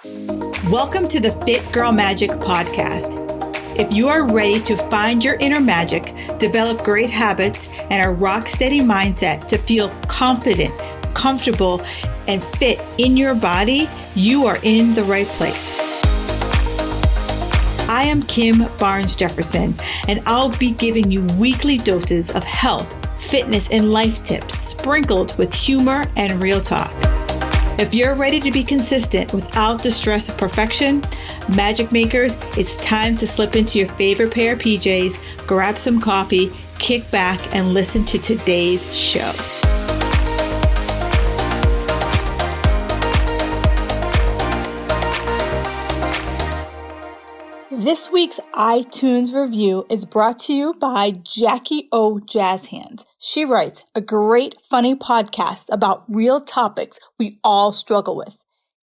Welcome to the Fit Girl Magic podcast. If you are ready to find your inner magic, develop great habits, and a rock steady mindset to feel confident, comfortable, and fit in your body, you are in the right place. I am Kim Barnes Jefferson, and I'll be giving you weekly doses of health, fitness, and life tips sprinkled with humor and real talk. If you're ready to be consistent without the stress of perfection, magic makers, it's time to slip into your favorite pair of PJs, grab some coffee, kick back, and listen to today's show. This week's iTunes review is brought to you by Jackie O Jazz Hands. She writes a great, funny podcast about real topics we all struggle with.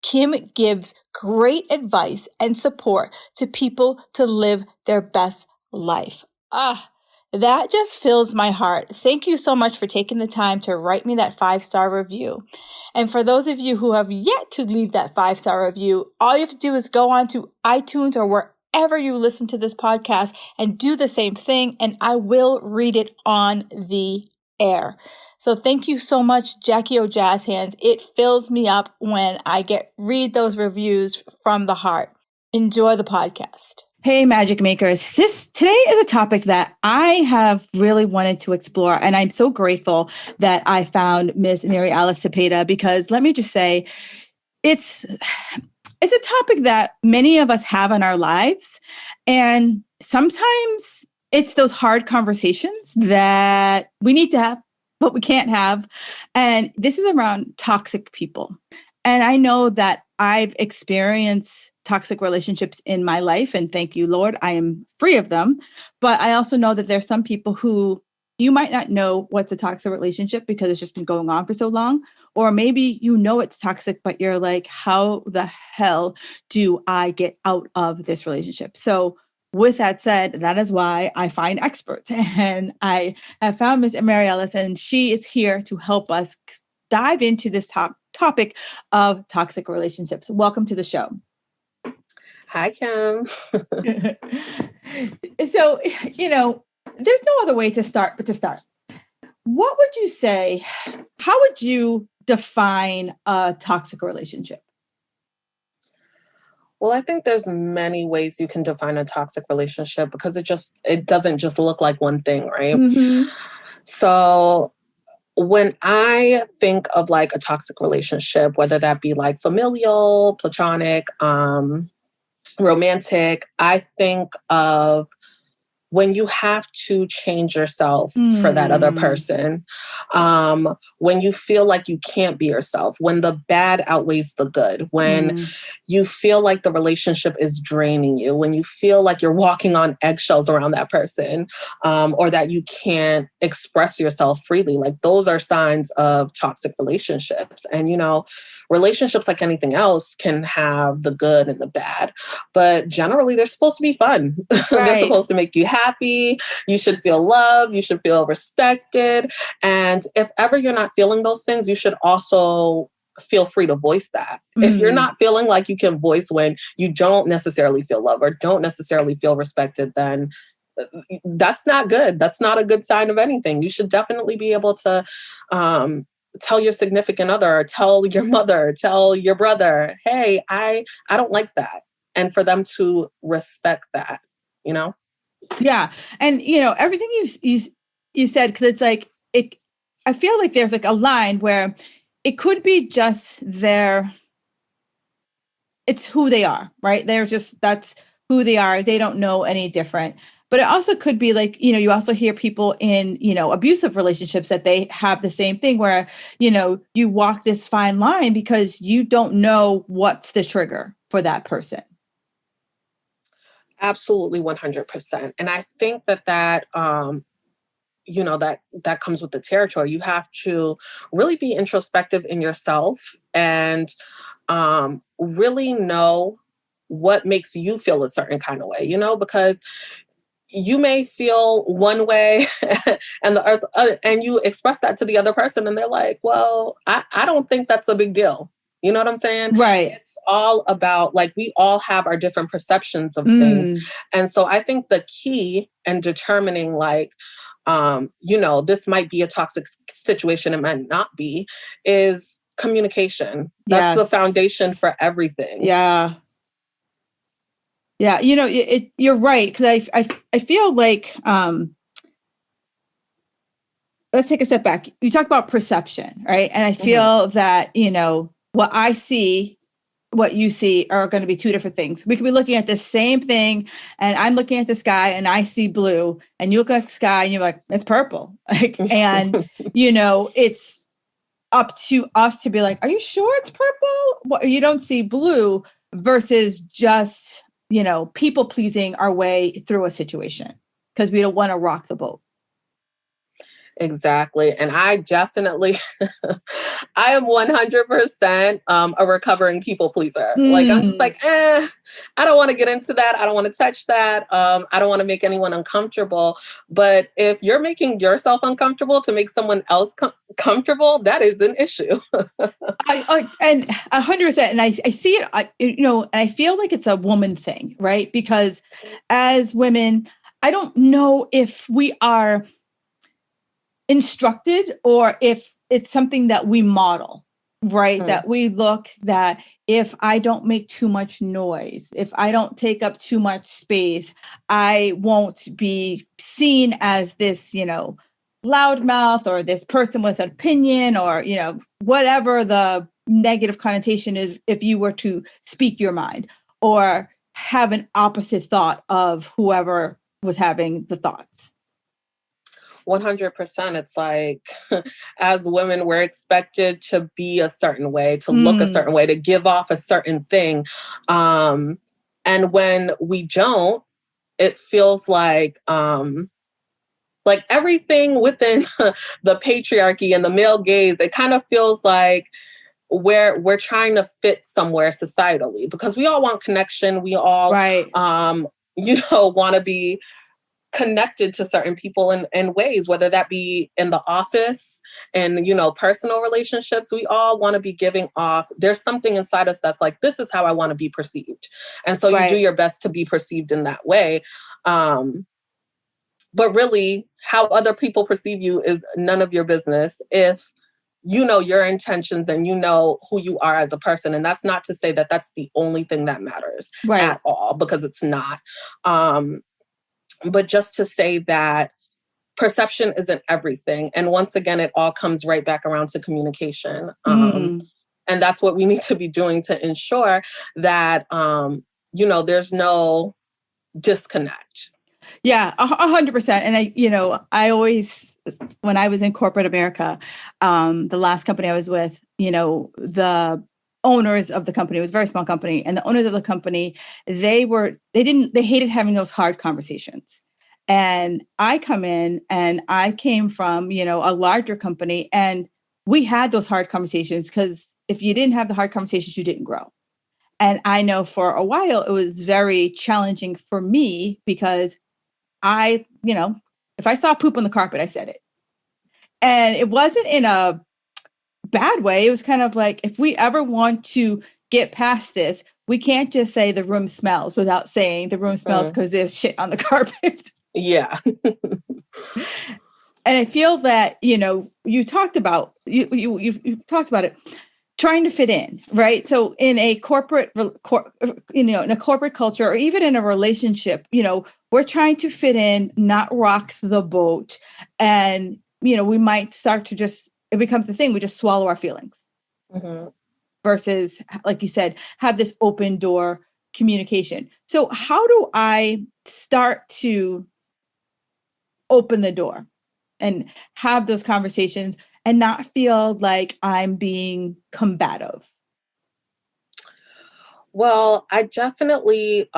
Kim gives great advice and support to people to live their best life. That just fills my heart. Thank you so much for taking the time to write me that 5-star review. And for those of you who have yet to leave that 5-star review, all you have to do is go on to iTunes or wherever you listen to this podcast and do the same thing, and I will read it on the air. So thank you so much, Jackie O Jazz Hands. It fills me up when I read those reviews from the heart. Enjoy the podcast. Hey, Magic Makers. Today is a topic that I have really wanted to explore, and I'm so grateful that I found Ms. Mary Alice Cepeda, because let me just say, it's a topic that many of us have in our lives. And sometimes it's those hard conversations that we need to have, but we can't have. And this is around toxic people. And I know that I've experienced toxic relationships in my life. And thank you, Lord, I am free of them. But I also know that there's some people who you might not know what's a toxic relationship because it's just been going on for so long. Or maybe you know it's toxic, but you're like, how the hell do I get out of this relationship? So with that said, that is why I find experts. And I have found Ms. Mary Alice, and she is here to help us dive into this topic of toxic relationships. Welcome to the show. Hi, Kim. So, there's no other way to start but to start. What would you say? How would you define a toxic relationship? Well, I think there's many ways you can define a toxic relationship because it doesn't just look like one thing, right? Mm-hmm. So when I think of like a toxic relationship, whether that be like familial, platonic, romantic, I think of when you have to change yourself for that other person, when you feel like you can't be yourself, when the bad outweighs the good, when you feel like the relationship is draining you, when you feel like you're walking on eggshells around that person, or that you can't express yourself freely, like those are signs of toxic relationships. And, relationships, like anything else, can have the good and the bad, but generally they're supposed to be fun. Right. They're supposed to make you happy. You should feel loved. You should feel respected. And if ever you're not feeling those things, you should also feel free to voice that. If you're not feeling like you can voice when you don't necessarily feel love or don't necessarily feel respected, then that's not good. That's not a good sign of anything. You should definitely be able to tell your significant other, or tell your mother, tell your brother, hey, I don't like that. And for them to respect that, Yeah. And, everything you said, because it's like, I feel like there's like a line where it could be just it's who they are, right? That's who they are. They don't know any different. But it also could be like, you also hear people in, abusive relationships that they have the same thing where, you walk this fine line because you don't know what's the trigger for that person. Absolutely, 100%. And I think that comes with the territory. You have to really be introspective in yourself and really know what makes you feel a certain kind of way, because you may feel one way and you express that to the other person and they're like, well, I don't think that's a big deal. You know what I'm saying? Right. It's all about, like, we all have our different perceptions of things. And so I think the key in determining, like, this might be a toxic situation, it might not be, is communication. That's the foundation for everything. Yeah. Yeah. You're right. Cause I feel like, let's take a step back. You talk about perception, right? And I feel that, what I see, what you see are going to be two different things. We could be looking at the same thing, and I'm looking at the sky and I see blue, and you look at the sky and you're like, it's purple. And it's up to us to be like, are you sure it's purple? Well, you don't see blue, versus just, people pleasing our way through a situation because we don't want to rock the boat. Exactly. And I definitely, I am 100% a recovering people pleaser. Like, I'm just like, I don't want to get into that. I don't want to touch that. I don't want to make anyone uncomfortable. But if you're making yourself uncomfortable to make someone else comfortable, that is an issue. And 100%. And I see it, and I feel like it's a woman thing, right? Because as women, I don't know if we are instructed or if it's something that we model, right? That we look that if I don't make too much noise, if I don't take up too much space, I won't be seen as this, loudmouth or this person with an opinion or, whatever the negative connotation is if you were to speak your mind or have an opposite thought of whoever was having the thoughts. 100%. It's like, as women, we're expected to be a certain way, to look a certain way, to give off a certain thing. And when we don't, it feels like everything within the patriarchy and the male gaze, it kind of feels like we're trying to fit somewhere societally, because we all want connection. We all, want to be connected to certain people in ways, whether that be in the office and, personal relationships. We all want to be giving off. There's something inside us that's like, this is how I want to be perceived. And so you do your best to be perceived in that way. But really, how other people perceive you is none of your business if you know your intentions and you know who you are as a person. And that's not to say that that's the only thing that matters at all, because it's not. But just to say that perception isn't everything. And once again, it all comes right back around to communication. And that's what we need to be doing to ensure that, there's no disconnect. Yeah, 100%. And I always, when I was in corporate America, the last company I was with, the owners of the company, it was a very small company, and the owners of the company, they hated having those hard conversations. And I come in and I came from, a larger company, and we had those hard conversations, because if you didn't have the hard conversations, you didn't grow. And I know for a while it was very challenging for me, because if I saw poop on the carpet, I said it. And it wasn't in a bad way. It was kind of like, if we ever want to get past this, we can't just say the room smells without saying the room smells because there's shit on the carpet. Yeah. And I feel that, you talked about, you talked about it, trying to fit in, right? So in a corporate, in a corporate culture, or even in a relationship, we're trying to fit in, not rock the boat. And, we might start to it becomes the thing, we just swallow our feelings. Versus, like you said, have this open door communication. So how do I start to open the door and have those conversations and not feel like I'm being combative? Well, I definitely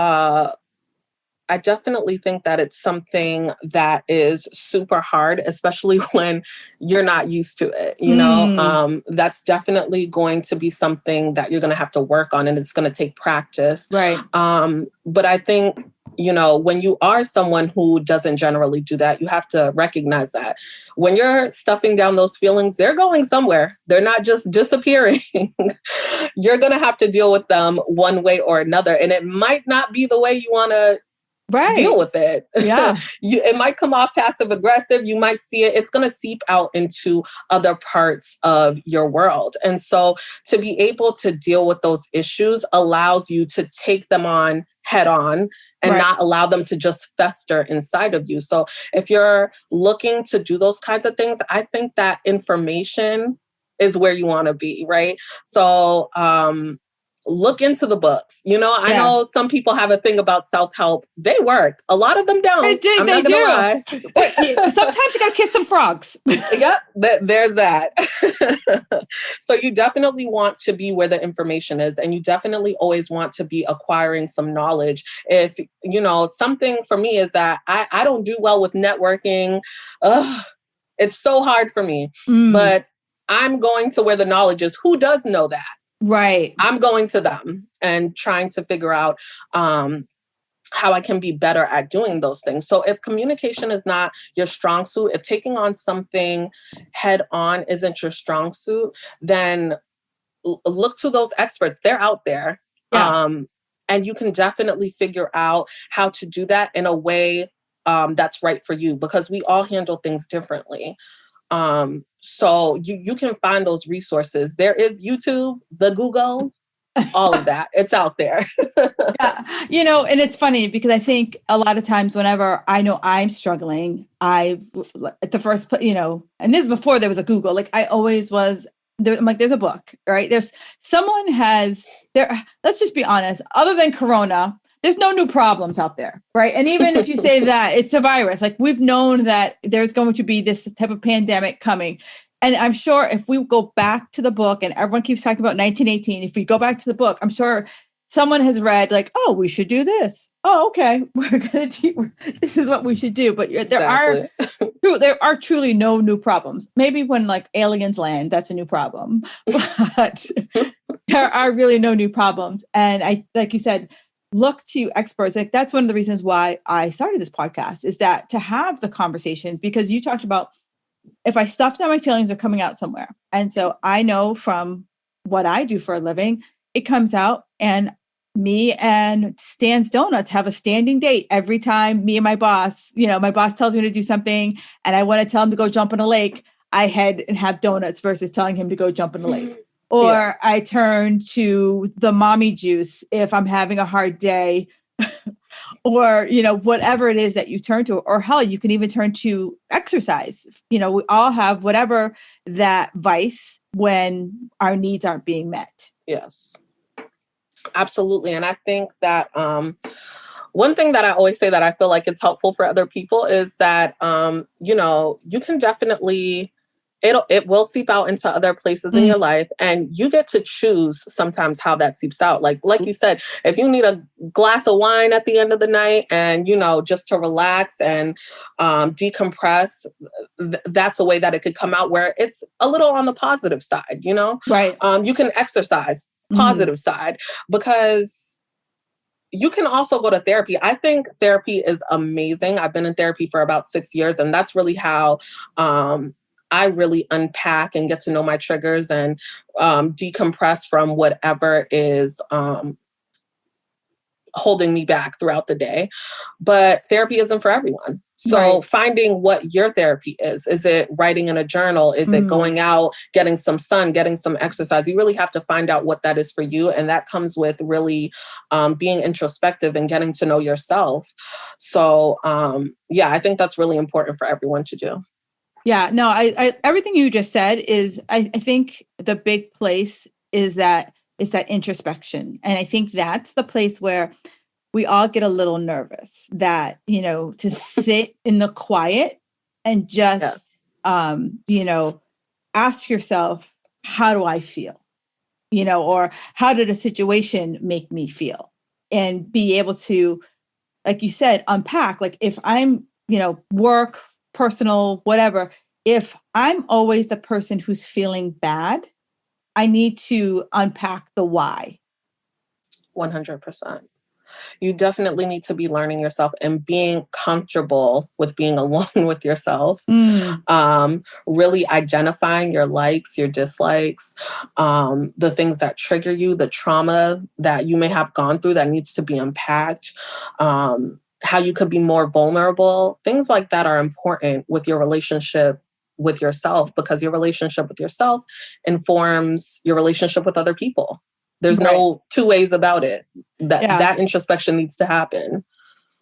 think that it's something that is super hard, especially when you're not used to it. That's definitely going to be something that you're going to have to work on, and it's going to take practice. Right. But I think when you are someone who doesn't generally do that, you have to recognize that when you're stuffing down those feelings, they're going somewhere. They're not just disappearing. You're going to have to deal with them one way or another. And it might not be the way you want to deal with it. Yeah. It might come off passive aggressive. You might see it. It's going to seep out into other parts of your world. And so to be able to deal with those issues allows you to take them on head on and not allow them to just fester inside of you. So if you're looking to do those kinds of things, I think that information is where you want to be, right? So, look into the books. I know some people have a thing about self-help. They work. A lot of them don't. I'm not gonna lie. But sometimes you gotta kiss some frogs. Yep, there's that. So you definitely want to be where the information is, and you definitely always want to be acquiring some knowledge. If, something for me is that I don't do well with networking. It's so hard for me. But I'm going to where the knowledge is. Who does know that? Right. I'm going to them and trying to figure out how I can be better at doing those things. So if communication is not your strong suit, if taking on something head on isn't your strong suit, then look to those experts. They're out there. Yeah. And you can definitely figure out how to do that in a way that's right for you, because we all handle things differently. So you can find those resources. There is YouTube, the Google, all of that. It's out there. Yeah. And it's funny because I think a lot of times whenever I know I'm struggling, at the first, and this is before there was a Google, like I always was there. I'm like, there's a book, right? Let's just be honest, other than Corona, there's no new problems out there, right? And even if you say that it's a virus, like we've known that there's going to be this type of pandemic coming. And I'm sure if we go back to the book, and everyone keeps talking about 1918, if we go back to the book, I'm sure someone has read like, oh, we should do this. Oh, okay. This is what we should do. But there are truly no new problems. Maybe when like aliens land, that's a new problem, but there are really no new problems. And like you said, look to experts. Like that's one of the reasons why I started this podcast, is that to have the conversations, because you talked about if I stuff down my feelings, are coming out somewhere. And so I know from what I do for a living, it comes out. And me and Stan's Donuts have a standing date every time me and my boss tells me to do something and I want to tell him to go jump in a lake, I head and have donuts versus telling him to go jump in a lake. Or I turn to the mommy juice if I'm having a hard day, or, whatever it is that you turn to, or hell, you can even turn to exercise. We all have whatever that vice when our needs aren't being met. Yes, absolutely. And I think that one thing that I always say that I feel like it's helpful for other people is that, you can definitely, it will seep out into other places in your life, and you get to choose sometimes how that seeps out. Like you said, if you need a glass of wine at the end of the night and, just to relax and decompress, that's a way that it could come out where it's a little on the positive side, Right. You can exercise positive side, because you can also go to therapy. I think therapy is amazing. I've been in therapy for about 6 years, and that's really how I really unpack and get to know my triggers and decompress from whatever is holding me back throughout the day. But therapy isn't for everyone. So finding what your therapy is it writing in a journal? Is it going out, getting some sun, getting some exercise? You really have to find out what that is for you. And that comes with really being introspective and getting to know yourself. So I think that's really important for everyone to do. Yeah, no, I everything you just said is, I think the big place is that introspection. And I think that's the place where we all get a little nervous, that, to sit in the quiet and just, ask yourself, how do I feel? Or how did a situation make me feel? And be able to, like you said, unpack, like if I'm, work, personal, whatever, if I'm always the person who's feeling bad, I need to unpack the why. 100%. You definitely need to be learning yourself and being comfortable with being alone with yourself. Really identifying your likes, your dislikes, the things that trigger you, the trauma that you may have gone through that needs to be unpacked, how you could be more vulnerable. Things like that are important with your relationship with yourself, because your relationship with yourself informs your relationship with other people. There's no two ways about it. That introspection needs to happen.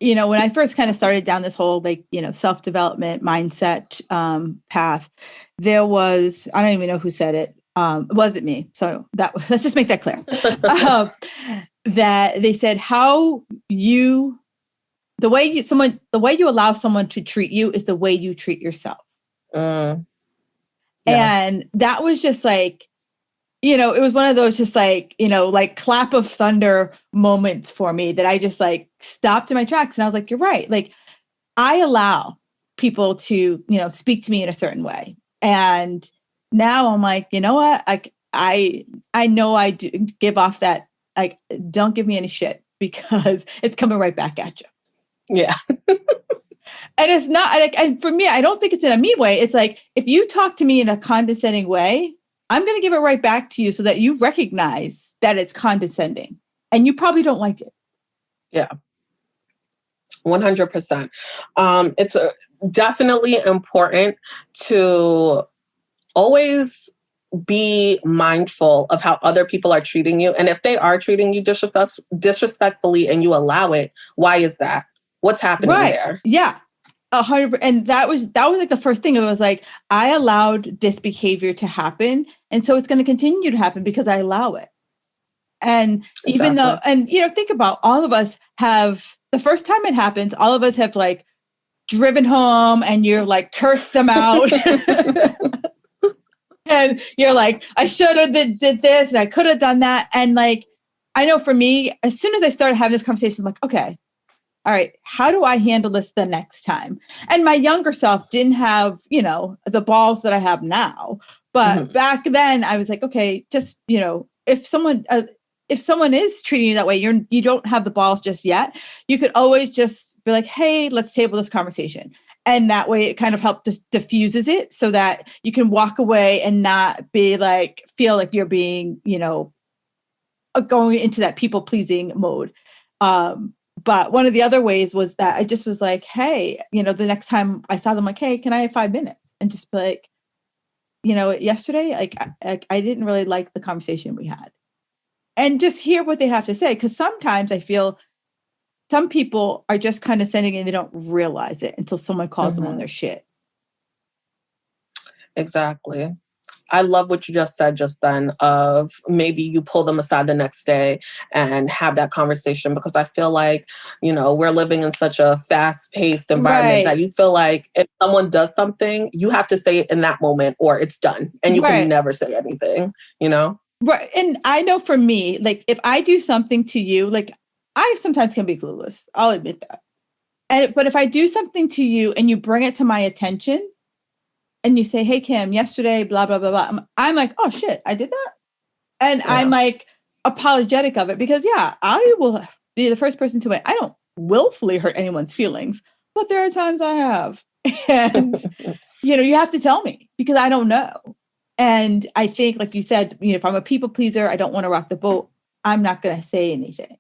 When I first kind of started down this whole self-development mindset path, there was, I don't even know who said it. It wasn't me. So let's just make that clear. That they said the way you allow someone to treat you is the way you treat yourself. Yes. And that was just like, it was one of those just like clap of thunder moments for me that I just like stopped in my tracks. And I was like, you're right. Like, I allow people to, speak to me in a certain way. And now I'm like, you know what? I know I do give off that, like, don't give me any shit, because it's coming right back at you. Yeah. And it's not like, and for me, I don't think it's in a me way. It's like, if you talk to me in a condescending way, I'm going to give it right back to you so that you recognize that it's condescending and you probably don't like it. Yeah. 100%. It's definitely important to always be mindful of how other people are treating you. And if they are treating you disrespectfully and you allow it, why is that? What's happening there? Yeah. 100%. And that was like the first thing. It was like, I allowed this behavior to happen. And so it's going to continue to happen because I allow it. And even though, and think about, all of us have, the first time it happens, all of us have like driven home and you're like cursed them out. And you're like, I should have did this and I could have done that. And like, I know for me, as soon as I started having this conversation, I'm like, okay, all right, how do I handle this the next time? And my younger self didn't have, the balls that I have now. But back then I was like, okay, just, if someone is treating you that way, you don't have the balls just yet. You could always just be like, hey, let's table this conversation. And that way it kind of helped just diffuses it so that you can walk away and not be like, feel like you're being, going into that people pleasing mode. But one of the other ways was that I just was like, hey, the next time I saw them, like, hey, can I have 5 minutes? And just be like, yesterday, like, I didn't really like the conversation we had. And just hear what they have to say. Because sometimes I feel some people are just kind of sending and they don't realize it until someone calls them on their shit. Exactly. I love what you just said just then, of maybe you pull them aside the next day and have that conversation, because I feel like, we're living in such a fast-paced environment that you feel like if someone does something, you have to say it in that moment or it's done. And you can never say anything, Right. And I know for me, like, if I do something to you, like, I sometimes can be clueless. I'll admit that. But if I do something to you and you bring it to my attention and you say, hey, Kim, yesterday, blah, blah, blah, blah. I'm like, oh, shit, I did that. And I'm like apologetic of it because, I will be the first person to admit I don't willfully hurt anyone's feelings, but there are times I have. And, you have to tell me because I don't know. And I think, like you said, if I'm a people pleaser, I don't want to rock the boat, I'm not going to say anything.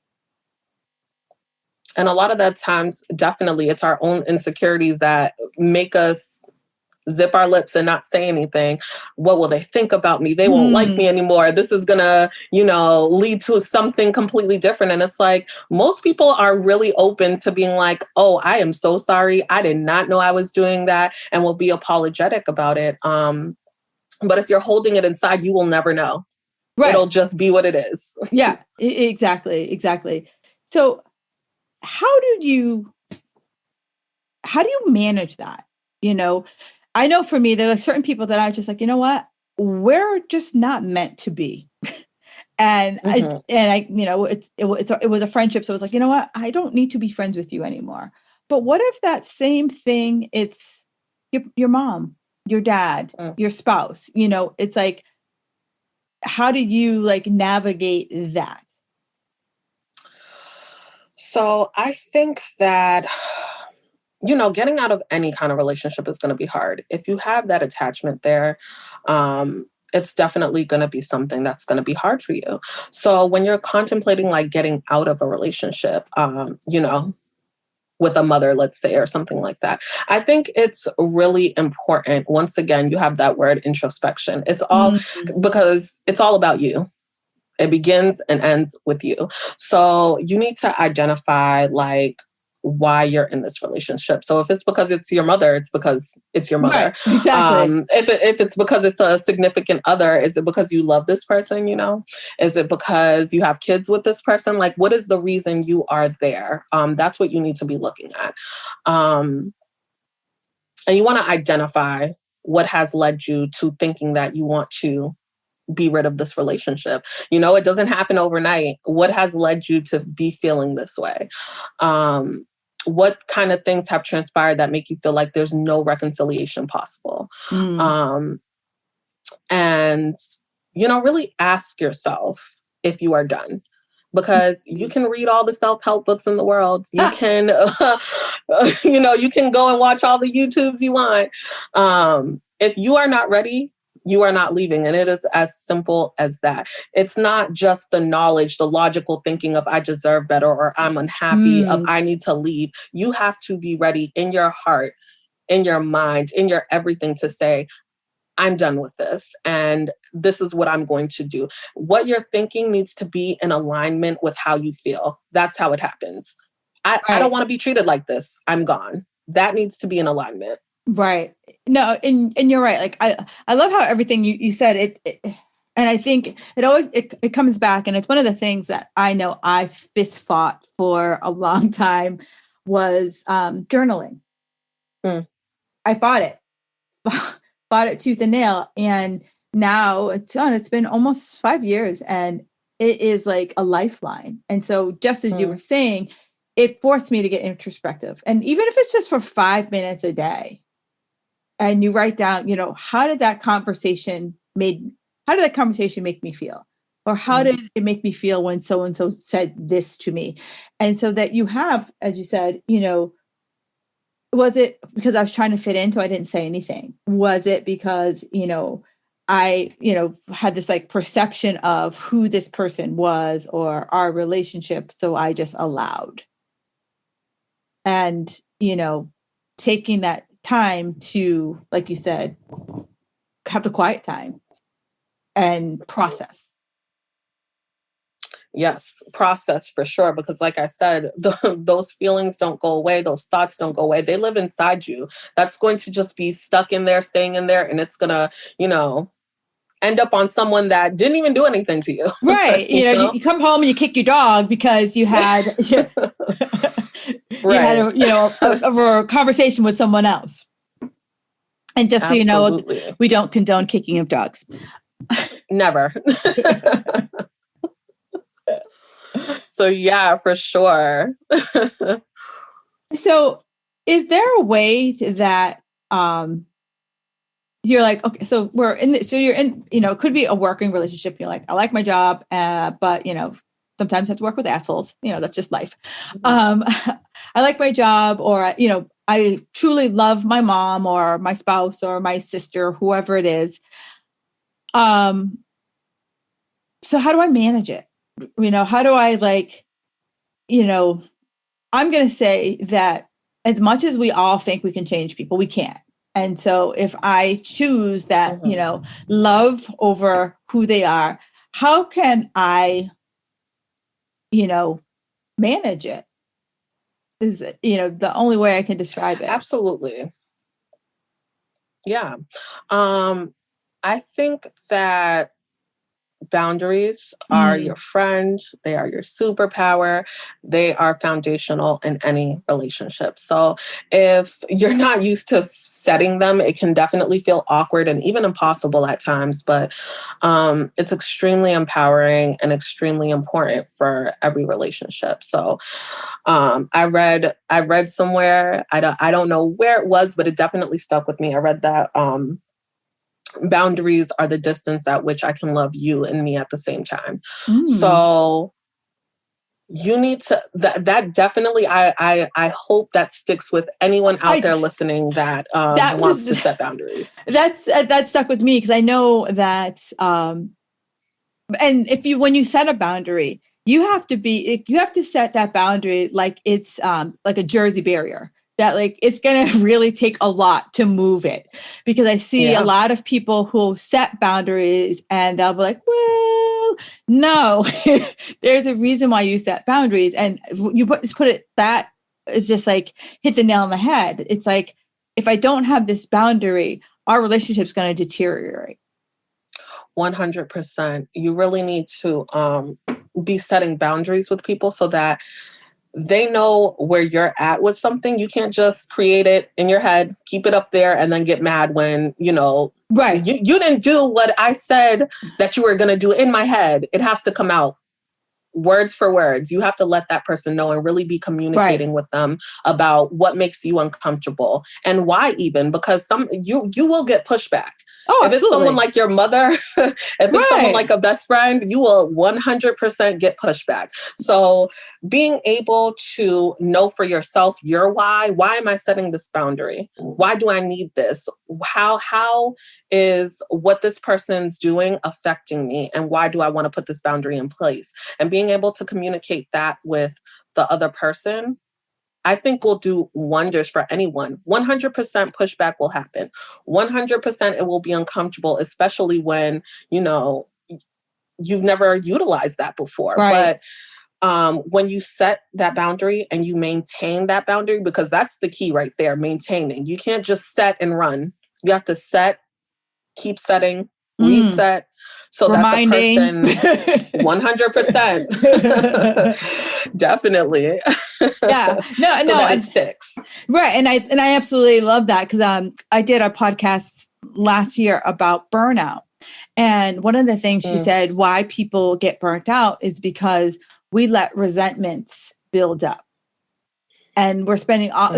And a lot of that times, definitely, it's our own insecurities that make us zip our lips and not say anything. What will they think about me? They won't like me anymore. This is going to, lead to something completely different. And it's like, most people are really open to being like, oh, I am so sorry. I did not know I was doing that, and will be apologetic about it. But if you're holding it inside, you will never know. Right. It'll just be what it is. Yeah, exactly. So how do you manage that? I know for me, there are certain people that are just like, you know what, we're just not meant to be. And it was a friendship. So it was like, you know what, I don't need to be friends with you anymore. But what if that same thing, it's your mom, your dad, your spouse, it's like, how do you like navigate that? So I think that, getting out of any kind of relationship is going to be hard. If you have that attachment there, it's definitely going to be something that's going to be hard for you. So when you're contemplating like getting out of a relationship, with a mother, let's say, or something like that, I think it's really important. Once again, you have that word introspection. It's all because it's all about you. It begins and ends with you. So you need to identify like why you're in this relationship. So if it's because it's your mother, it's because it's your mother. Right, exactly. If it's because it's a significant other, is it because you love this person? Is it because you have kids with this person? Like, what is the reason you are there? That's what you need to be looking at. And you want to identify what has led you to thinking that you want to be rid of this relationship. It doesn't happen overnight. What has led you to be feeling this way? What kind of things have transpired that make you feel like there's no reconciliation possible? And, really ask yourself if you are done. Because you can read all the self-help books in the world. You can, you can go and watch all the YouTubes you want. If you are not ready, you are not leaving. And it is as simple as that. It's not just the knowledge, the logical thinking of I deserve better or I'm unhappy, of I need to leave. You have to be ready in your heart, in your mind, in your everything to say, I'm done with this. And this is what I'm going to do. What you're thinking needs to be in alignment with how you feel. That's how it happens. I don't want to be treated like this. I'm gone. That needs to be in alignment. Right. No, and you're right. Like I love how everything you said it and I think it always it comes back, and it's one of the things that I know I fist fought for a long time was journaling. I fought it. Fought it tooth and nail, and now it's done. It's been almost 5 years, and it is like a lifeline. And so just as you were saying, it forced me to get introspective. And even if it's just for 5 minutes a day, and you write down, how did that conversation make me feel? Or how did it make me feel when so-and-so said this to me? And so that you have, as you said, was it because I was trying to fit in, so I didn't say anything? Was it because, I, had this like perception of who this person was or our relationship, so I just allowed? And, taking that time to, like you said, have the quiet time and process. Yes, process for sure. Because like I said, those feelings don't go away. Those thoughts don't go away. They live inside you. That's going to just be stuck in there, staying in there. And it's going to, end up on someone that didn't even do anything to you. Right. You come home and you kick your dog because you had, you had a conversation with someone else. And just Absolutely. So we don't condone kicking of dogs. Never. So yeah, for sure. So is there a way that you're like, okay, so you're in, it could be a working relationship. You're like, I like my job, but sometimes I have to work with assholes. That's just life. I like my job, or, I truly love my mom or my spouse or my sister, whoever it is. So how do I manage it? How do I I'm going to say that as much as we all think we can change people, we can't. And so if I choose that, love over who they are, how can I, manage it? Is it, the only way I can describe it. Absolutely. Yeah. I think that boundaries are your friend. They are your superpower. They are foundational in any relationship. So if you're not used to setting them, it can definitely feel awkward and even impossible at times. But it's extremely empowering and extremely important for every relationship. So I read somewhere, I don't know where it was, but it definitely stuck with me. I read that boundaries are the distance at which I can love you and me at the same time. So You need to, that definitely, I hope that sticks with anyone out there listening that wants to set boundaries. That stuck with me because I know that, and when you set a boundary, you have to set that boundary like it's like a Jersey barrier, that like it's going to really take a lot to move it, because I see a lot of people who set boundaries and they'll be like, well, no, there's a reason why you set boundaries. And you put it, that is just like hit the nail on the head. It's like, if I don't have this boundary, our relationship's going to deteriorate. 100%. You really need to be setting boundaries with people so that they know where you're at with something. You can't just create it in your head, keep it up there, and then get mad when, right. You didn't do what I said that you were going to do in my head. It has to come out words for words. You have to let that person know and really be communicating with them about what makes you uncomfortable and why, even because you will get pushback. Oh, if it's someone like your mother, if it's someone like a best friend, you will 100% get pushback. So being able to know for yourself your why am I setting this boundary? Why do I need this? How is what this person's doing affecting me? And why do I want to put this boundary in place? And being able to communicate that with the other person, I think will do wonders for anyone. 100% pushback will happen. 100% it will be uncomfortable, especially when, you've never utilized that before. Right. But when you set that boundary and you maintain that boundary, because that's the key right there, maintaining. You can't just set and run. You have to set, keep setting, reset. So reminding. That the person 100%. Definitely. Yeah. No, so that it sticks. Right. And I absolutely love that, because I did a podcast last year about burnout. And one of the things she said, why people get burnt out is because we let resentments build up. And we're spending all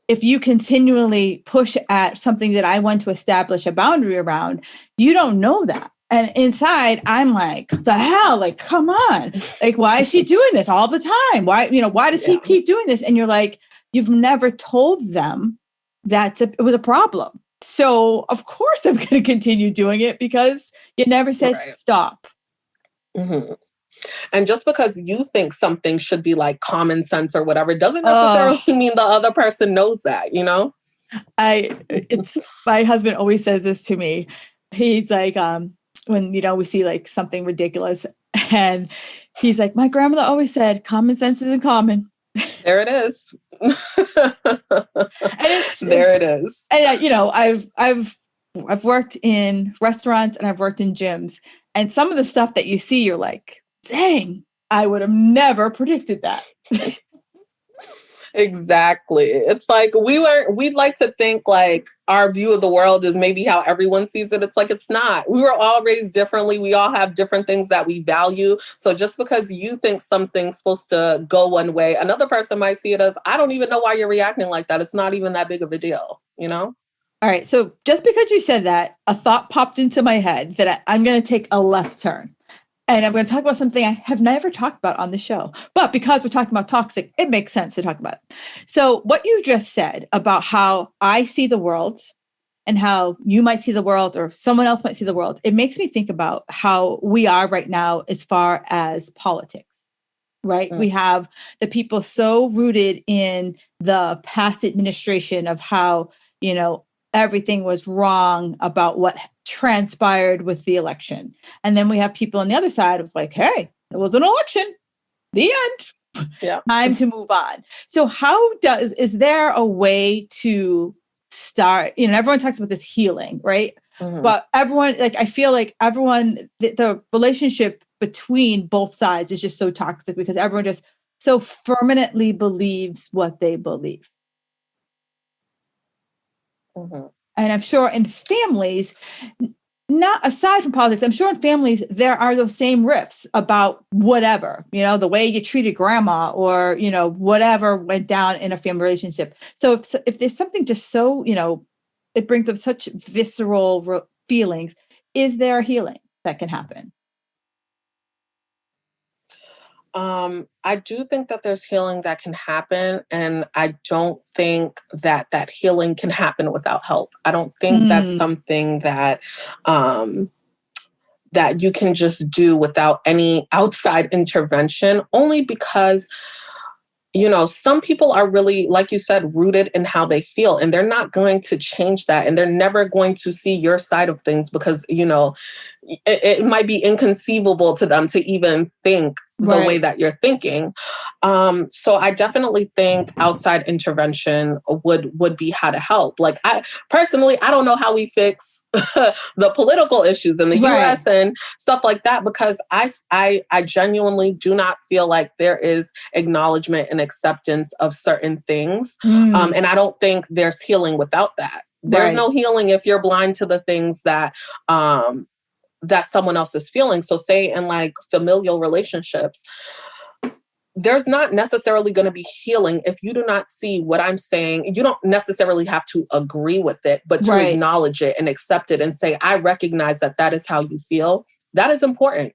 if you continually push at something that I want to establish a boundary around, you don't know that. And inside, I'm like, the hell, like, come on. Like, why is she doing this all the time? Why does he keep doing this? And you're like, you've never told them that it was a problem. So of course I'm going to continue doing it, because you never said stop. Mm-hmm. And just because you think something should be like common sense or whatever, doesn't necessarily mean the other person knows that, My husband always says this to me. He's like, when, we see like something ridiculous, and he's like, my grandmother always said, common sense isn't common. There it is. There it is. And I've worked in restaurants and I've worked in gyms, and some of the stuff that you see, you're like, dang, I would have never predicted that. Exactly. It's like we'd like to think like our view of the world is maybe how everyone sees it. It's like, it's not. We were all raised differently. We all have different things that we value. So just because you think something's supposed to go one way, another person might see it as, I don't even know why you're reacting like that. It's not even that big of a deal, All right. So just because you said that, a thought popped into my head that I'm going to take a left turn. And I'm going to talk about something I have never talked about on the show. But because we're talking about toxic, it makes sense to talk about it. So what you just said about how I see the world and how you might see the world or someone else might see the world, it makes me think about how we are right now as far as politics, right? We have the people so rooted in the past administration of how, everything was wrong about what transpired with the election. And then we have people on the other side who's like, hey, it was an election, the end. Yeah. Time to move on. So is there a way to start, everyone talks about this healing, right? Mm-hmm. But everyone, I feel like everyone, the relationship between both sides is just so toxic because everyone just so permanently believes what they believe. Mm-hmm. And I'm sure in families, not aside from politics, I'm sure in families, there are those same riffs about whatever, the way you treated grandma or, whatever went down in a family relationship. So if there's something just so, it brings up such visceral feelings, is there a healing that can happen? I do think that there's healing that can happen, and I don't think that that healing can happen without help. I don't think that's something that that you can just do without any outside intervention, only because some people are really, like you said, rooted in how they feel, and they're not going to change that. And they're never going to see your side of things because, it might be inconceivable to them to even think the way that you're thinking. So I definitely think outside intervention would be how to help. Like I don't know how we fix the political issues in the US and stuff like that, because I genuinely do not feel like there is acknowledgement and acceptance of certain things. And I don't think there's healing without that. There's no healing if you're blind to the things that that someone else is feeling. So say in like familial relationships, there's not necessarily going to be healing if you do not see what I'm saying. You don't necessarily have to agree with it, but to acknowledge it and accept it and say, I recognize that that is how you feel. That is important.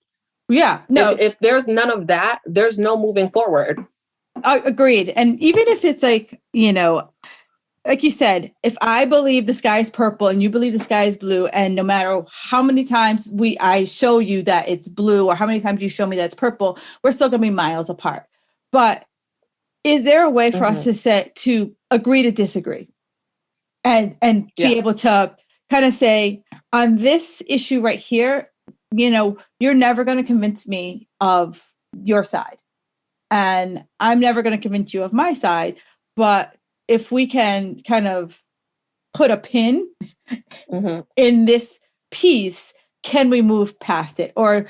Yeah. No. If there's none of that, there's no moving forward. Agreed. And even if it's like, like you said, if I believe the sky is purple and you believe the sky is blue, and no matter how many times I show you that it's blue or how many times you show me that it's purple, we're still going to be miles apart. But is there a way for us to agree to disagree and be able to kind of say, on this issue right here, you're never going to convince me of your side, and I'm never going to convince you of my side. But if we can kind of put a pin in this piece, can we move past it? Or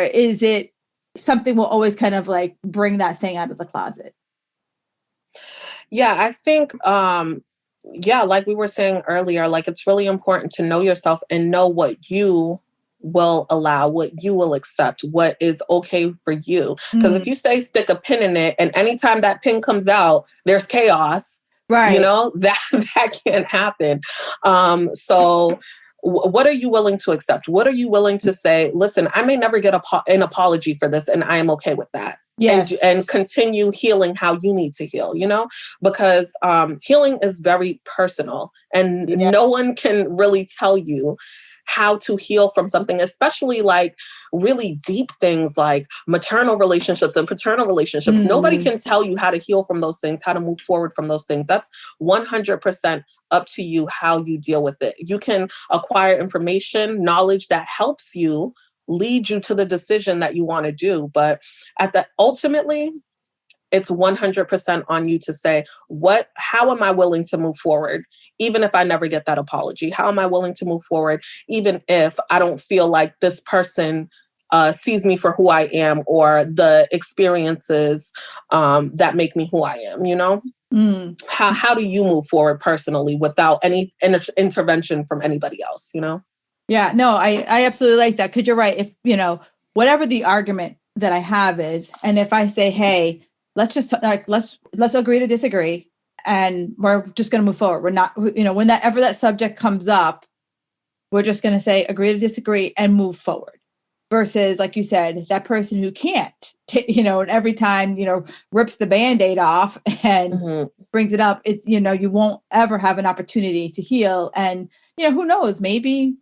is it something we'll always kind of like bring that thing out of the closet? Yeah, I think, like we were saying earlier, like it's really important to know yourself and know what you will allow, what you will accept, what is okay for you. Because if you say stick a pin in it, and anytime that pin comes out, there's chaos, that can't happen. So what are you willing to accept? What are you willing to say, listen, I may never get an apology for this, and I am okay with that. Yes. And continue healing how you need to heal, because healing is very personal, and no one can really tell you how to heal from something, especially like really deep things like maternal relationships and paternal relationships. Nobody can tell you how to heal from those things, how to move forward from those things. That's 100% up to you how you deal with it. You can acquire information, knowledge that helps you lead you to the decision that you want to do. But ultimately, it's 100% on you to say, how am I willing to move forward? Even if I never get that apology, how am I willing to move forward? Even if I don't feel like this person sees me for who I am, or the experiences that make me who I am, How do you move forward personally without any intervention from anybody else, Yeah, no, I absolutely like that. Because you're right. If, whatever the argument that I have is, and if I say, hey, let's just let's agree to disagree, and we're just going to move forward. We're not, whenever that subject comes up, we're just going to say agree to disagree and move forward. Versus, like you said, that person who can't, and every time, rips the Band-Aid off and brings it up, you won't ever have an opportunity to heal. And, who knows, maybe,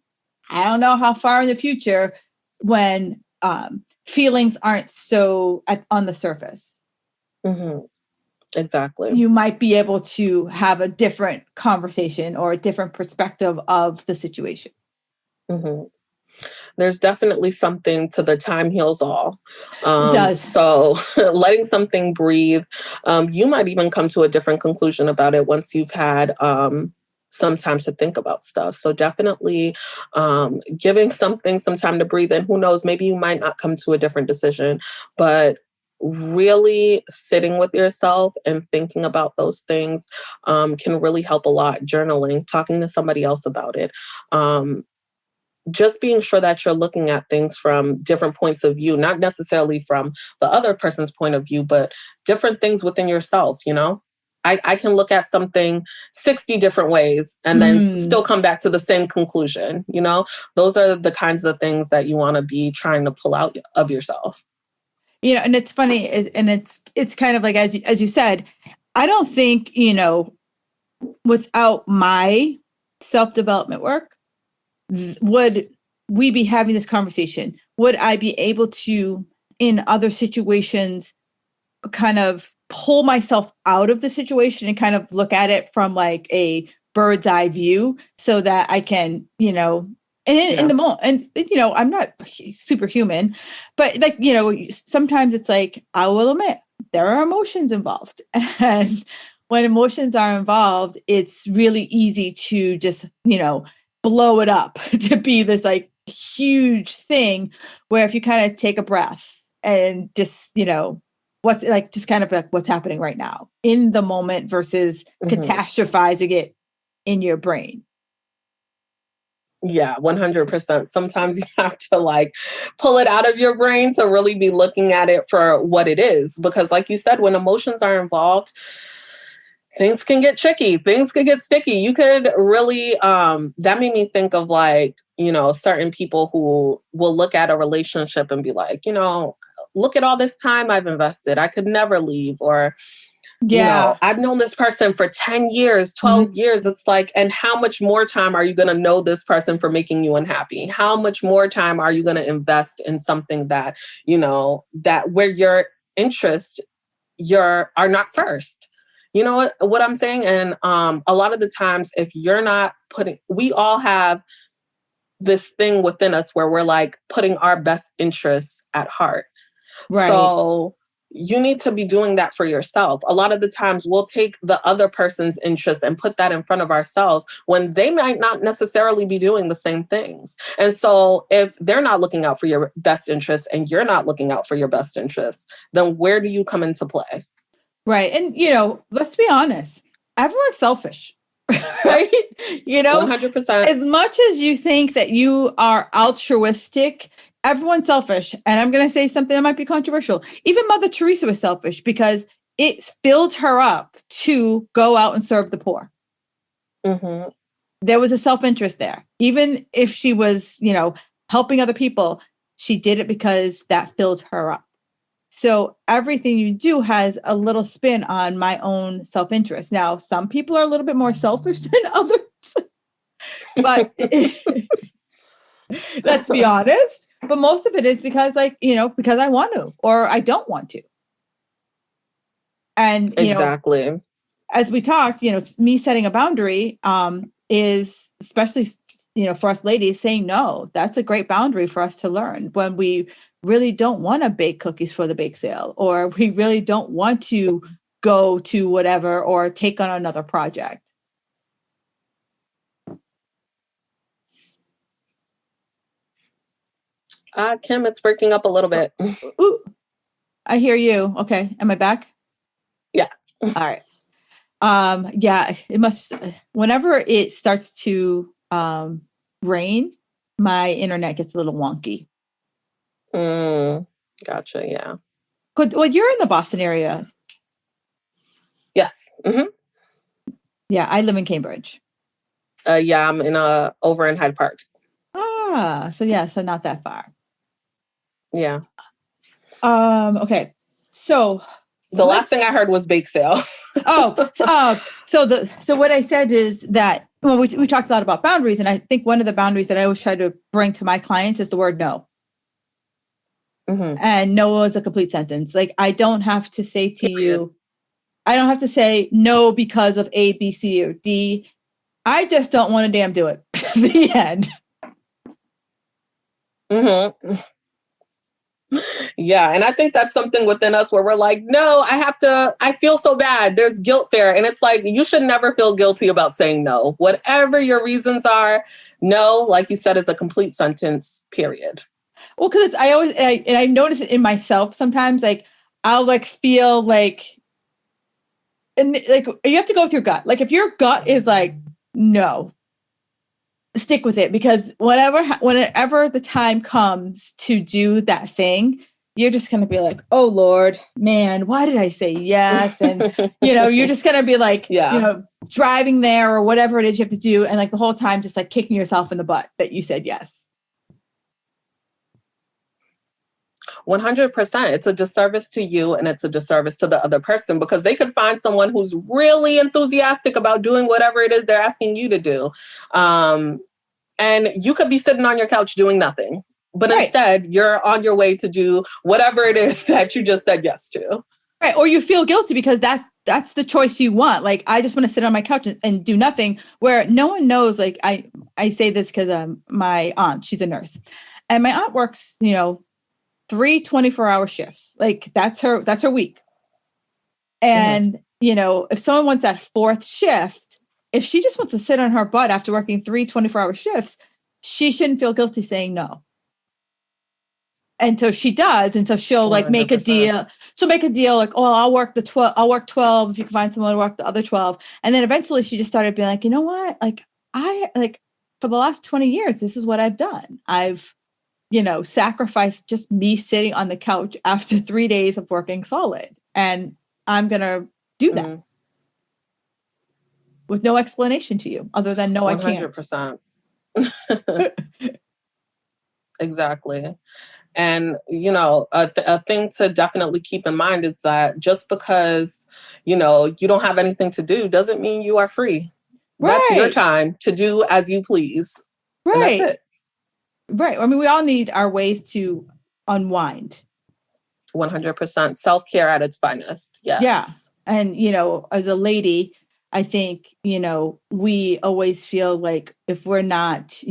I don't know how far in the future, when feelings aren't so on the surface. Exactly. You might be able to have a different conversation or a different perspective of the situation. There's definitely something to the time heals all. It does. So letting something breathe, you might even come to a different conclusion about it once you've had some time to think about stuff. So definitely giving something some time to breathe, and who knows, maybe you might not come to a different decision, but really sitting with yourself and thinking about those things can really help a lot. Journaling, talking to somebody else about it. Just being sure that you're looking at things from different points of view, not necessarily from the other person's point of view, but different things within yourself, I can look at something 60 different ways and then still come back to the same conclusion. Those are the kinds of things that you want to be trying to pull out of yourself. You know, and it's funny, and it's kind of like, as you said, I don't think, you know, without my self-development work, would we be having this conversation? Would I be able to, in other situations, kind of pull myself out of the situation and kind of look at it from like a bird's eye view so that I can, you know, and in the moment, and, you know, I'm not superhuman, but like, you know, sometimes it's like, I will admit there are emotions involved. And when emotions are involved, it's really easy to just, you know, blow it up to be this like huge thing, where if you kind of take a breath and just, you know, what's like, just kind of like what's happening right now in the moment versus catastrophizing it in your brain. Yeah, 100%. Sometimes you have to like pull it out of your brain to really be looking at it for what it is. Because like you said, when emotions are involved, things can get tricky. Things can get sticky. You could really, that made me think of like, you know, certain people who will look at a relationship and be like, you know, look at all this time I've invested. I could never leave. Or, you know, I've known this person for 10 years, 12 years. It's like, and how much more time are you going to know this person for making you unhappy? How much more time are you going to invest in something that, you know, that where your interests are not first? You know what I'm saying? And a lot of the times, if you're not we all have this thing within us where we're like putting our best interests at heart. Right. So you need to be doing that for yourself. A lot of the times we'll take the other person's interest and put that in front of ourselves when they might not necessarily be doing the same things. And so if they're not looking out for your best interests and you're not looking out for your best interests, then where do you come into play? Right. And, you know, let's be honest, everyone's selfish, right? You know, 100%. As much as you think that you are altruistic, everyone's selfish. And I'm going to say something that might be controversial. Even Mother Teresa was selfish because it filled her up to go out and serve the poor. Mm-hmm. There was a self-interest there. Even if she was, you know, helping other people, she did it because that filled her up. So everything you do has a little spin on my own self-interest. Now, some people are a little bit more selfish than others, but let's be honest. But most of it is because, like, you know, because I want to, or I don't want to. And, you know, as we talked, you know, me setting a boundary is, especially, you know, for us ladies, saying no. That's a great boundary for us to learn when we really don't want to bake cookies for the bake sale, or we really don't want to go to whatever or take on another project. Kim, it's breaking up a little bit. Ooh, I hear you. Okay. Am I back? Yeah. All right. Yeah, it must, whenever it starts to rain, my internet gets a little wonky. Gotcha. Yeah. Good. Well, you're in the Boston area. Yes. Mm-hmm. Yeah, I live in Cambridge. Yeah, I'm over in Hyde Park. So yeah, so not that far. Yeah. Okay. So the last thing I heard was bake sale. So what I said is that, well, we talked a lot about boundaries, and I think one of the boundaries that I always try to bring to my clients is the word no. Mm-hmm. And no is a complete sentence. Like, I don't have to say to you, I don't have to say no because of A, B, C, or D. I just don't want to damn do it. The end. Mm-hmm. Yeah. And I think that's something within us where we're like, no, I feel so bad. There's guilt there. And it's like, you should never feel guilty about saying no. Whatever your reasons are, no, like you said, is a complete sentence, period. Well, because I notice it in myself sometimes, like, I'll like feel like, and like, you have to go with your gut. Like, if your gut is like, no, stick with it, because whenever the time comes to do that thing, you're just going to be like, oh Lord, man, why did I say yes? And, you know, you're just going to be like, you know, driving there or whatever it is you have to do. And like the whole time, just like kicking yourself in the butt that you said yes. 100%. It's a disservice to you and it's a disservice to the other person because they could find someone who's really enthusiastic about doing whatever it is they're asking you to do. And you could be sitting on your couch doing nothing, but instead you're on your way to do whatever it is that you just said yes to. Right. Or you feel guilty because that's the choice you want. Like, I just want to sit on my couch and do nothing, where no one knows. Like, I say this because my aunt, she's a nurse, and my aunt works, 3 24-hour shifts. Like, that's her week. And, if someone wants that fourth shift, if she just wants to sit on her butt after working 3 24-hour shifts, she shouldn't feel guilty saying no. And so she does. And so she'll like 100%. make a deal. She'll make a deal like, oh, I'll work 12 if you can find someone to work the other 12. And then eventually she just started being like, you know what? Like, for the last 20 years, this is what I've done. I've, sacrificed just me sitting on the couch after 3 days of working solid. And I'm going to do that. With no explanation to you other than no, 100%. I can't. Exactly. And, a thing to definitely keep in mind is that just because, you don't have anything to do doesn't mean you are free. Right. That's your time to do as you please. Right. And that's it. Right. I mean, we all need our ways to unwind. 100%. Self-care at its finest. Yes. Yeah. And, as a lady, I think, we always feel like if we're not,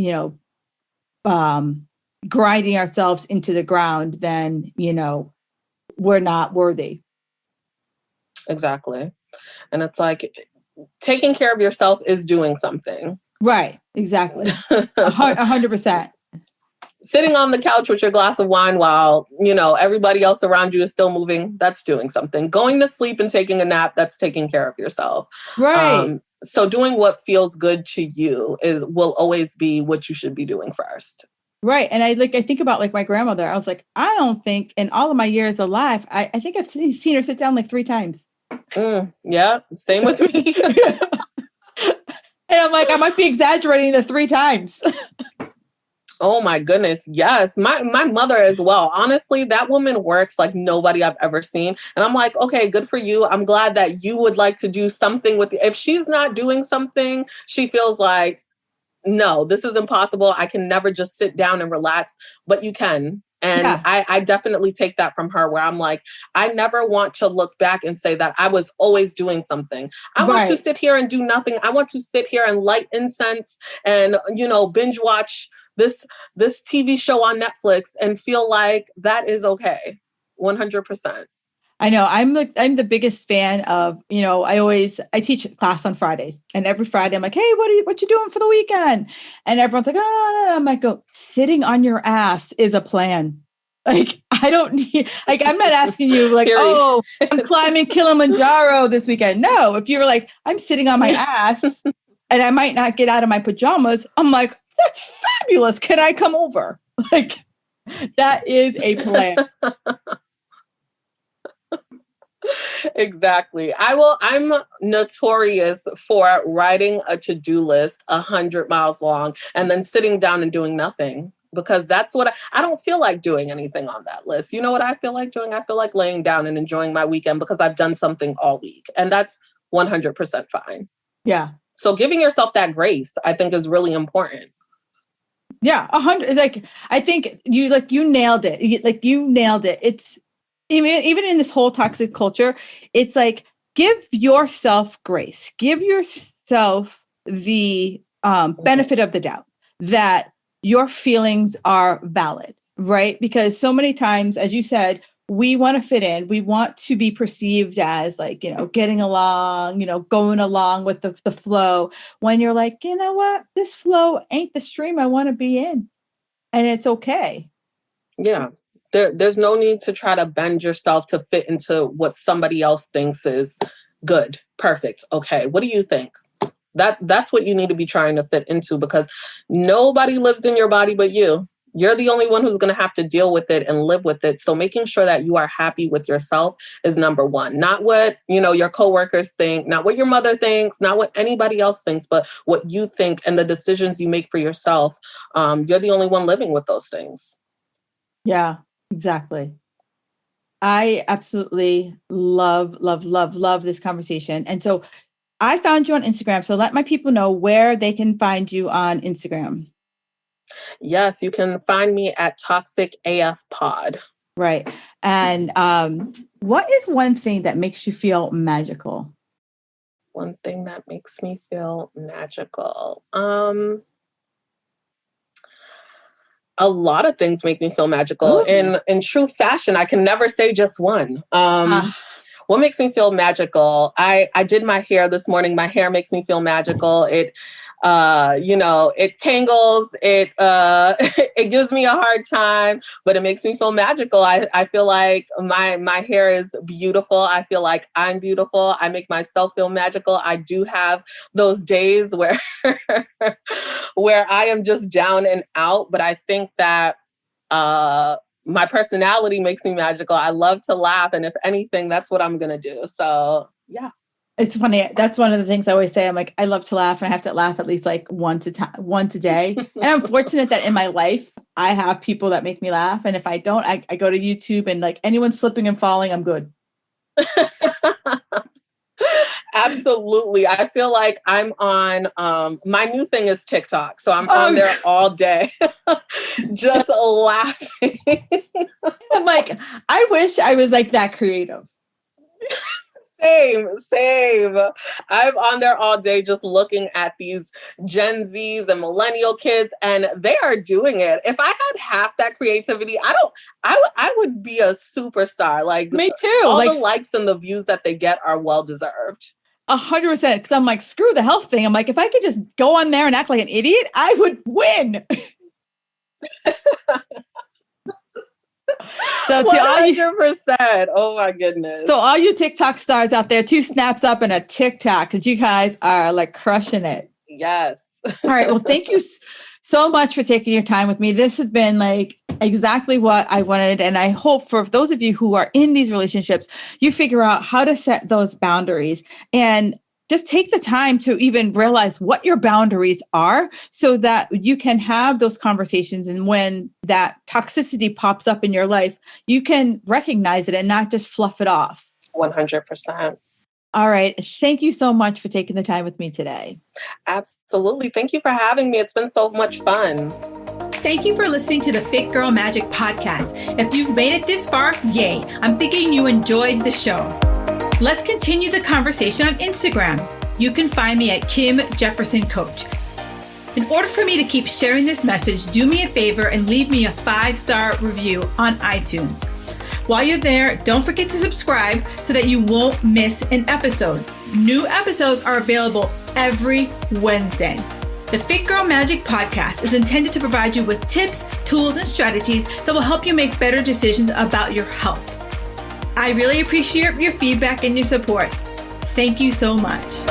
grinding ourselves into the ground, then, we're not worthy. Exactly. And it's like taking care of yourself is doing something. Right. Exactly. 100%. Sitting on the couch with your glass of wine while, everybody else around you is still moving, that's doing something. Going to sleep and taking a nap, that's taking care of yourself. Right. So doing what feels good to you will always be what you should be doing first. Right. And I think about like my grandmother. I was like, I don't think in all of my years alive, I think I've seen her sit down like 3 times. Yeah. Same with me. And I'm like, I might be exaggerating the 3 times. Oh my goodness. Yes. My mother as well. Honestly, that woman works like nobody I've ever seen. And I'm like, okay, good for you. I'm glad that you would like to do something with it. If she's not doing something, she feels like, no, this is impossible. I can never just sit down and relax, but you can. And yeah. I definitely take that from her, where I'm like, I never want to look back and say that I was always doing something. I want to sit here and do nothing. I want to sit here and light incense and, binge watch this TV show on Netflix and feel like that is okay. 100%. I know. I'm the biggest fan of, I teach class on Fridays, and every Friday I'm like, hey, what you doing for the weekend? And everyone's like, oh, I'm like, sitting on your ass is a plan. Like, I don't need, like, I'm not asking you like, oh, I'm climbing Kilimanjaro this weekend. No, if you were like, I'm sitting on my ass and I might not get out of my pajamas, I'm like, that's fabulous. Can I come over? Like, that is a plan. Exactly. I'm notorious for writing a to-do list 100 miles long and then sitting down and doing nothing, because that's what I don't feel like doing anything on that list. You know what I feel like doing? I feel like laying down and enjoying my weekend because I've done something all week, and that's 100% fine. Yeah. So giving yourself that grace, I think, is really important. Yeah. 100. Like, I think you nailed it. You nailed it. It's, even in this whole toxic culture, it's like, give yourself grace, give yourself the benefit of the doubt that your feelings are valid, right? Because so many times, as you said, we want to fit in. We want to be perceived as like, getting along, going along with the flow, when you're like, you know what, this flow ain't the stream I want to be in. And it's okay. Yeah. There's no need to try to bend yourself to fit into what somebody else thinks is good, perfect. Okay, what do you think? That's what you need to be trying to fit into, because nobody lives in your body but you. You're the only one who's going to have to deal with it and live with it. So making sure that you are happy with yourself is number one. Not what, your coworkers think, not what your mother thinks, not what anybody else thinks, but what you think and the decisions you make for yourself. You're the only one living with those things. Yeah. Exactly. I absolutely love this conversation. And so I found you on Instagram. So let my people know where they can find you on Instagram. Yes, you can find me at Toxic AF Pod. Right. And what is one thing that makes you feel magical? One thing that makes me feel magical. A lot of things make me feel magical. In true fashion, I can never say just one. What makes me feel magical? I did my hair this morning. My hair makes me feel magical. It tangles. It it gives me a hard time, but it makes me feel magical. I feel like my hair is beautiful. I feel like I'm beautiful. I make myself feel magical. I do have those days where where I am just down and out, but I think that my personality makes me magical. I love to laugh. And if anything, that's what I'm going to do. So, yeah. It's funny. That's one of the things I always say. I'm like, I love to laugh, and I have to laugh at least like once a day. And I'm fortunate that in my life, I have people that make me laugh. And if I don't, I go to YouTube, and like anyone slipping and falling, I'm good. Absolutely. I feel like I'm on, my new thing is TikTok. So I'm on there all day, just laughing. I'm like, I wish I was like that creative. Same. I'm on there all day just looking at these Gen Zs and millennial kids, and they are doing it. If I had half that creativity, I would be a superstar. Like, me too. All the likes and the views that they get are well deserved. 100%. Because I'm like, screw the health thing. I'm like, if I could just go on there and act like an idiot, I would win. So 100%. Oh my goodness. So all you TikTok stars out there, 2 snaps up and a TikTok, because you guys are like crushing it. Yes. All right. Well, thank you so much for taking your time with me. This has been like exactly what I wanted. And I hope for those of you who are in these relationships, you figure out how to set those boundaries and just take the time to even realize what your boundaries are so that you can have those conversations. And when that toxicity pops up in your life, you can recognize it and not just fluff it off. 100%. All right. Thank you so much for taking the time with me today. Absolutely. Thank you for having me. It's been so much fun. Thank you for listening to the Fit Girl Magic podcast. If you've made it this far, yay. I'm thinking you enjoyed the show. Let's continue the conversation on Instagram. You can find me at Kim Jefferson Coach. In order for me to keep sharing this message, do me a favor and leave me a 5-star review on iTunes. While you're there, don't forget to subscribe so that you won't miss an episode. New episodes are available every Wednesday. The Fit Girl Magic podcast is intended to provide you with tips, tools, and strategies that will help you make better decisions about your health. I really appreciate your feedback and your support. Thank you so much.